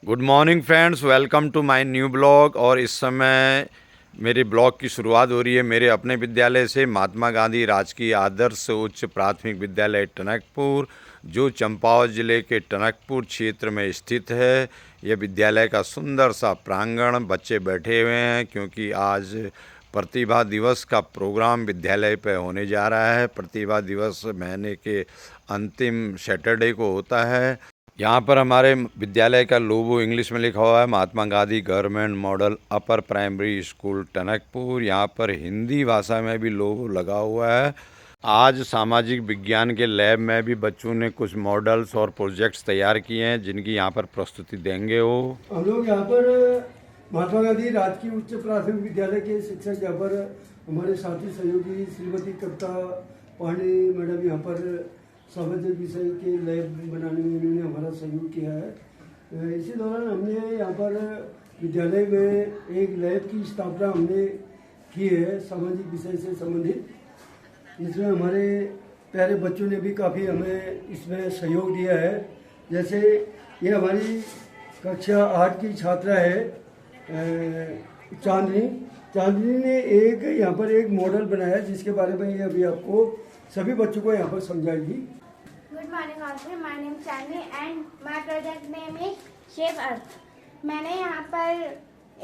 Good morning friends, welcome to my new blog. और इस समय मेरे ब्लॉग की शुरुआत हो रही है मेरे अपने विद्यालय से, महात्मा गांधी राजकीय आदर्श उच्च प्राथमिक विद्यालय टनकपुर, जो चंपावत ज़िले के टनकपुर क्षेत्र में स्थित है। यह विद्यालय का सुंदर सा प्रांगण, बच्चे बैठे हुए हैं क्योंकि आज प्रतिभा दिवस का प्रोग्राम विद्यालय पे होने जा रहा है। प्रतिभा दिवस महीने के अंतिम सैटरडे को होता है। यहाँ पर हमारे विद्यालय का लोगो इंग्लिश में लिखा हुआ है, Mahatma Gandhi government model upper primary school Tanakpur. यहाँ पर हिंदी भाषा में भी लोगो लगा हुआ है। आज सामाजिक विज्ञान के लैब में भी बच्चों ने कुछ मॉडल्स और प्रोजेक्ट्स तैयार किए हैं, जिनकी यहाँ पर प्रस्तुति देंगे वो। हम लोग यहाँ पर महात्मा गांधी राजकीय उच्च प्राथमिक विद्यालय के शिक्षक यहाँ पर हमारे साथी सहयोगी श्रीमती कविता पांडे मैडम यहाँ पर सामाजिक विषय के लैब बनाने में इन्होंने हमारा सहयोग किया है। इसी दौरान हमने यहाँ पर विद्यालय में एक लैब की स्थापना हमने की है सामाजिक विषय से संबंधित, जिसमें हमारे प्यारे बच्चों ने भी काफ़ी हमें इसमें सहयोग दिया है। जैसे ये हमारी कक्षा 8 की छात्रा है चांदनी ने एक यहाँ पर एक मॉडल बनाया, जिसके बारे में ये अभी आपको सभी बच्चों को यहाँ पर समझाएगी। Good morning all. My name is Chandni and my project name is Shape Earth. मैंने यहाँ पर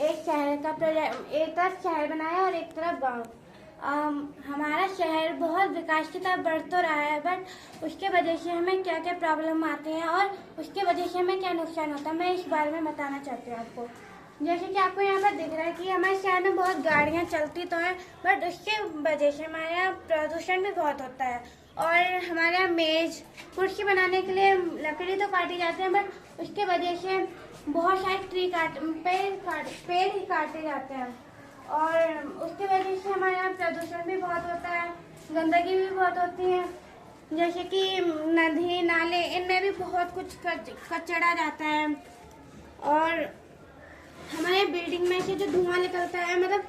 एक शहर का प्रोजेक्ट, एक तरफ शहर बनाया और एक तरफ गांव। हमारा शहर बहुत विकास की तरफ बढ़ तो रहा है, बट उसके वजह से हमें क्या क्या प्रॉब्लम आती हैं और उसके वजह से हमें क्या नुकसान होता है, मैं इस बारे में बताना चाहती हूँ आपको। जैसे कि आपको यहाँ पर दिख रहा है कि हमारे शहर में बहुत गाड़ियाँ चलती तो हैं, बट उसके वजह से हमारे यहाँ प्रदूषण भी बहुत होता है। और हमारे यहाँ मेज कुर्सी बनाने के लिए लकड़ी तो काटी जाती है, बट उसके वजह से बहुत सारे पेड़ ही काटे जाते हैं और उसके वजह से हमारे यहाँ प्रदूषण भी बहुत होता है, गंदगी भी बहुत होती है। जैसे कि नदी नाले, इनमें भी बहुत कुछ कचरा जाता है। और हमारे बिल्डिंग में से जो धुआं निकलता है, मतलब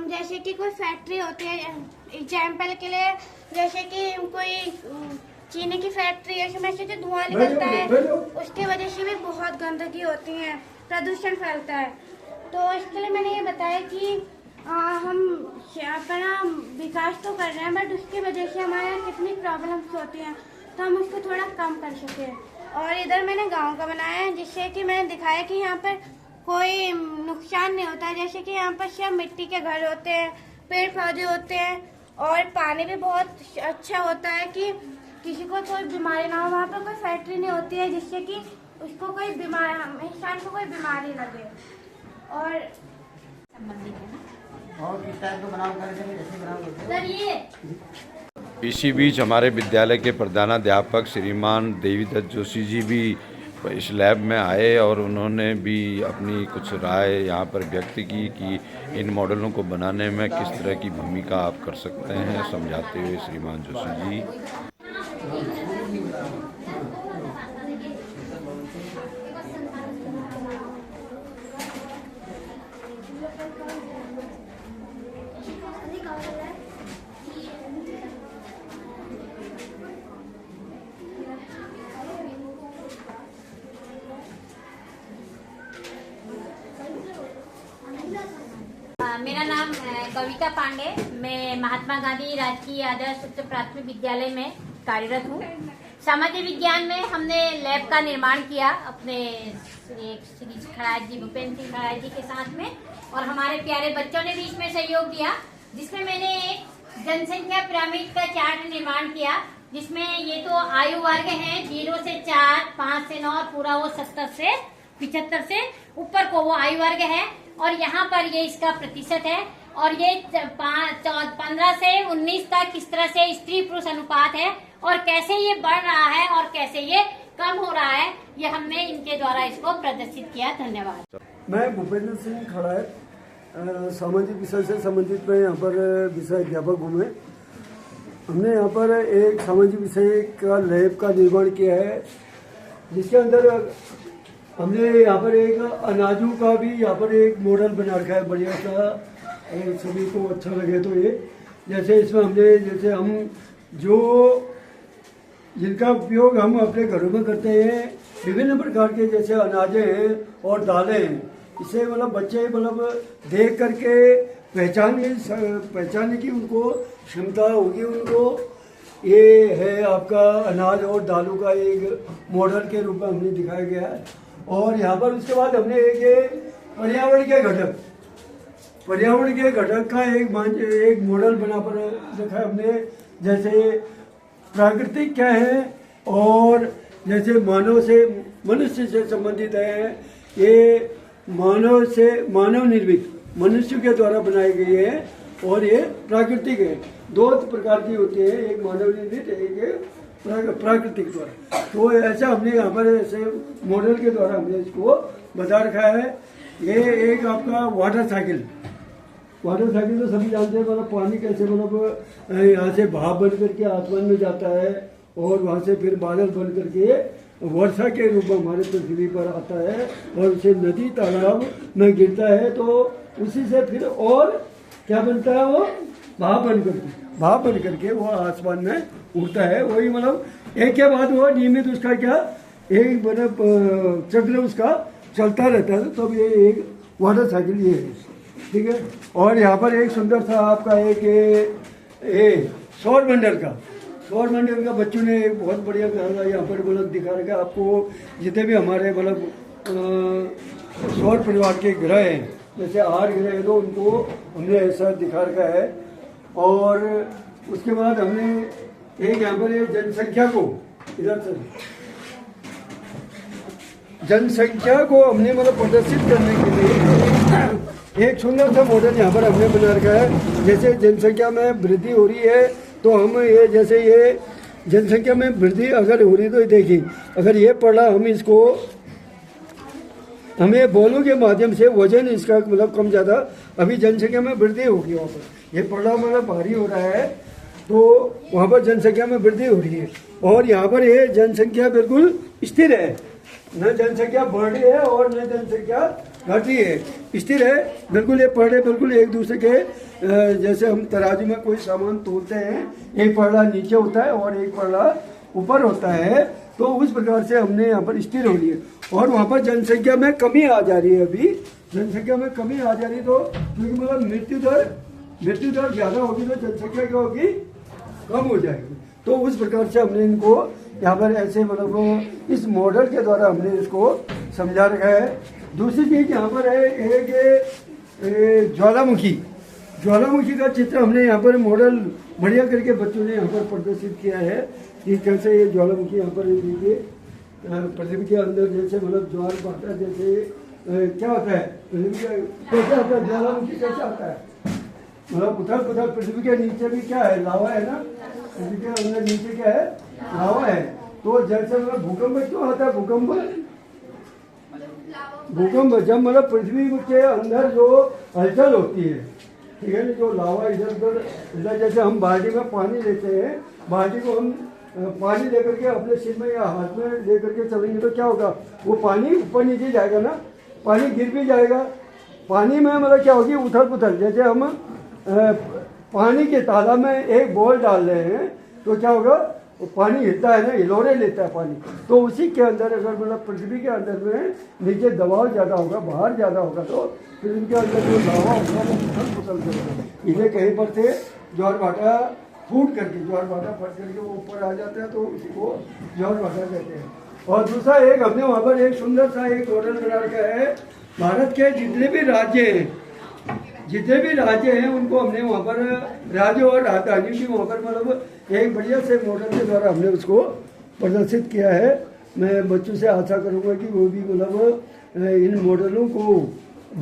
जैसे कि कोई फैक्ट्री होती है, एग्जाम्पल के लिए जैसे कि कोई चीनी की फैक्ट्री है, उसमें से जो धुआं निकलता है उसकी वजह से भी बहुत गंदगी होती है, प्रदूषण फैलता है। तो इसके लिए मैंने ये बताया कि हम अपना विकास तो कर रहे हैं, बट उसकी वजह से हमारे यहाँ कितनी प्रॉब्लम्स होती हैं, तो हम उसको थोड़ा कम कर सकें। और इधर मैंने गाँव का बनाया है, जिससे कि मैंने दिखाया कि यहाँ पर कोई नुकसान नहीं होता है। जैसे कि यहाँ पर सब मिट्टी के घर होते हैं, पेड़ पौधे होते हैं और पानी भी बहुत अच्छा होता है कि किसी को कोई बीमारी ना हो। वहाँ पर कोई फैक्ट्री नहीं होती है जिससे कि उसको कोई इंसान को कोई बीमारी लगे। और सर ये इसी बीच हमारे विद्यालय के प्रधानाध्यापक श्रीमान देवीदत्त जोशी जी भी इस लैब में आए और उन्होंने भी अपनी कुछ राय यहाँ पर व्यक्त की कि इन मॉडलों को बनाने में किस तरह की भूमिका आप कर सकते हैं, समझाते हुए श्रीमान जोशी जी। मेरा नाम कविता पांडे, मैं महात्मा गांधी राजकीय आदर्श उच्च प्राथमिक विद्यालय में कार्यरत हूँ। सामाजिक विज्ञान में हमने लैब का निर्माण किया अपने श्री खराज जी, भूपेंद्र सिंह खराज जी के साथ में, और हमारे प्यारे बच्चों ने भी इसमें सहयोग दिया, जिसमें मैंने एक जनसंख्या पिरामिड का चार्ट निर्माण किया, जिसमें ये तो आयु वर्ग है 0 से 4, 5 से 9, पूरा वो 70 से 75 से ऊपर को वो आयु वर्ग है। और यहाँ पर ये इसका प्रतिशत है, और ये 15 से 19 तक किस तरह से स्त्री पुरुष अनुपात है और कैसे ये बढ़ रहा है और कैसे ये कम हो रहा है, ये हमने इनके द्वारा इसको प्रदर्शित किया। धन्यवाद। मैं भूपेंद्र सिंह खड़ायत, सामाजिक विषय से संबंधित मैं यहाँ पर विषय अध्यापक हूँ। मैं हमने यहाँ पर एक सामाजिक विषय का लैब का निर्माण किया है, जिसके अंदर हमने यहाँ पर एक अनाजों का भी यहाँ पर एक मॉडल बना रखा है बढ़िया सा, सभी को अच्छा लगे तो ये। जैसे इसमें हमने जैसे हम जो जिनका उपयोग हम अपने घरों में करते हैं, विभिन्न प्रकार के जैसे अनाजें हैं और दालें हैं। इसे मतलब बच्चे मतलब देख करके पहचानने की उनको क्षमता होगी उनको। ये है आपका अनाज और दालों का एक मॉडल के रूप में हमने दिखाया गया है। और यहाँ पर उसके बाद हमने एक पर्यावरण के घटक का एक मॉडल बना पर रखा है हमने। जैसे प्राकृतिक क्या है और जैसे मनुष्य से संबंधित है। ये मानव निर्मित मनुष्य के द्वारा बनाई गई है और ये प्राकृतिक है। दो प्रकार की होती है, एक मानव निर्मित एक प्राकृतिक द्वारा। तो ऐसा हमने यहाँ पर ऐसे मॉडल के द्वारा हमने इसको बता रखा है। ये एक आपका वाटर साइकिल तो सभी जानते हैं, मतलब पानी कैसे मतलब यहाँ से भाप बन करके आसमान में जाता है और वहाँ से फिर बादल बन करके वर्षा के रूप में हमारे पृथ्वी पर आता है और उसे नदी तालाब में गिरता है। तो उसी से फिर और क्या बनता है, वो भाप बन करके वो आसमान में उड़ता है। वही मतलब एक के बाद वो नियमित उसका क्या एक मतलब चक्र उसका चलता रहता है। तब ये एक वाटर साइकिल ये है, ठीक है। और यहाँ पर एक सुंदर सा आपका एक सौर मंडल का बच्चों ने एक बहुत बढ़िया यहाँ पर मतलब दिखा रखा है आपको। जितने भी हमारे मतलब सौर परिवार के ग्रह हैं, जैसे 8 ग्रह हैं, तो उनको हमने ऐसा दिखा रखा है। और उसके बाद हमने एक यहाँ पर जनसंख्या को इधर से जनसंख्या को हमने मतलब प्रदर्शित करने के लिए एक सुंदर सा मॉडल यहाँ पर हमने बना रखा है। जैसे जनसंख्या में वृद्धि हो रही है तो हम ये जैसे ये जनसंख्या में वृद्धि अगर हो रही तो देखिए, अगर ये पढ़ा हम इसको हमें बोलों के माध्यम से वजन इसका मतलब कम ज़्यादा अभी जनसंख्या में वृद्धि होगी। वहाँ पर ये पढ़ा मतलब भारी हो रहा है तो वहाँ पर जनसंख्या में वृद्धि हो रही है। और यहाँ पर ये जनसंख्या बिल्कुल स्थिर है, न जनसंख्या बढ़ रही है और न जनसंख्या घट रही है, स्थिर है बिल्कुल। ये पढ़े बिल्कुल एक दूसरे के जैसे हम तराजू में कोई सामान तोलते हैं, एक पढ़ा नीचे होता है और एक पढ़ा ऊपर होता है, तो उस प्रकार से हमने यहाँ पर स्थिर हो रही है। और वहाँ पर जनसंख्या में कमी आ जा रही है, अभी जनसंख्या में कमी आ जा रही है। तो क्योंकि मतलब मृत्यु दर ज़्यादा होगी तो जनसंख्या क्या होगी, कम हो जाएगी। तो उस प्रकार से हमने इनको यहाँ पर ऐसे मतलब इस मॉडल के द्वारा हमने इसको समझा रखा है। दूसरी चीज़ यहाँ पर है एक ज्वालामुखी का चित्र हमने यहाँ पर मॉडल बढ़िया करके बच्चों ने यहाँ पर प्रदर्शित किया है कि कैसे ये ज्वालामुखी यहाँ पर देखिए पृथ्वी के अंदर जैसे मतलब ज्वार भाटा जैसे क्या होता है, कैसे आता है ज्वालामुखी, कैसे आता है मतलब उथल पृथ्वी के नीचे भी क्या है, लावा है ना, पृथ्वी के अंदर नीचे क्या है, लावा है। तो जैसे मतलब भूकंप क्यों आता है, भूकंप जब मतलब पृथ्वी के अंदर जो हलचल होती है, ठीक है ना, जो लावा इधर उधर जैसे हम बाल्टी में पानी लेते हैं, बाल्टी को हम पानी लेकर के अपने सिर में या हाथ में लेकर के चलेंगे तो क्या होगा, वो पानी ऊपर नीचे जाएगा ना, पानी गिर भी जाएगा। पानी में मतलब क्या होगी, उथल पुथल। जैसे हम पानी के तालाब में एक बॉल डाल रहे हैं तो क्या होगा, वो पानी हिलता है ना, हिलोरे लेता है पानी। तो उसी के अंदर अगर मतलब पृथ्वी के अंदर में नीचे दबाव ज़्यादा होगा, बाहर ज़्यादा होगा, तो पृथ्वी के अंदर जो लावा होगा वो उथल पुथल करेगा। इसे कहीं पर से ज्वार भाटा फट करके वो ऊपर आ जाता है, तो उसी को ज्वार भाटा कहते हैं। और दूसरा एक हमने वहाँ पर एक सुंदर सा एक मॉडल बना रखा है। भारत के जितने भी राज्य हैं उनको हमने वहाँ पर राज्य और राजधानी की वहाँ पर मतलब एक बढ़िया से मॉडल के द्वारा हमने उसको प्रदर्शित किया है। मैं बच्चों से आशा करूँगा कि वो भी मतलब इन मॉडलों को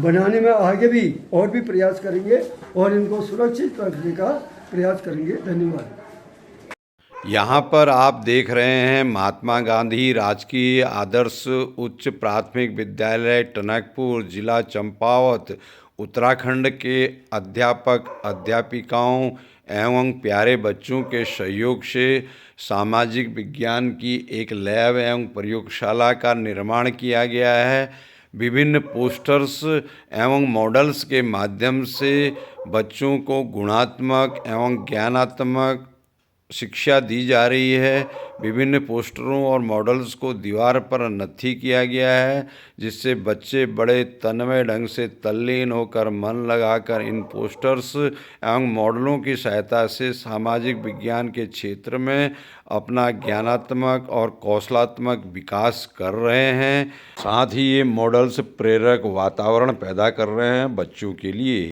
बनाने में आगे भी और भी प्रयास करेंगे और इनको सुरक्षित रखने का प्रयास करेंगे। धन्यवाद। यहाँ पर आप देख रहे हैं महात्मा गांधी राजकीय आदर्श उच्च प्राथमिक विद्यालय टनकपुर, जिला चंपावत, उत्तराखंड के अध्यापक अध्यापिकाओं एवं प्यारे बच्चों के सहयोग से सामाजिक विज्ञान की एक लैब एवं प्रयोगशाला का निर्माण किया गया है। विभिन्न पोस्टर्स एवं मॉडल्स के माध्यम से बच्चों को गुणात्मक एवं ज्ञानात्मक शिक्षा दी जा रही है। विभिन्न पोस्टरों और मॉडल्स को दीवार पर नत्थी किया गया है, जिससे बच्चे बड़े तन्मय ढंग से तल्लीन होकर मन लगाकर इन पोस्टर्स एवं मॉडलों की सहायता से सामाजिक विज्ञान के क्षेत्र में अपना ज्ञानात्मक और कौशलात्मक विकास कर रहे हैं। साथ ही ये मॉडल्स प्रेरक वातावरण पैदा कर रहे हैं बच्चों के लिए।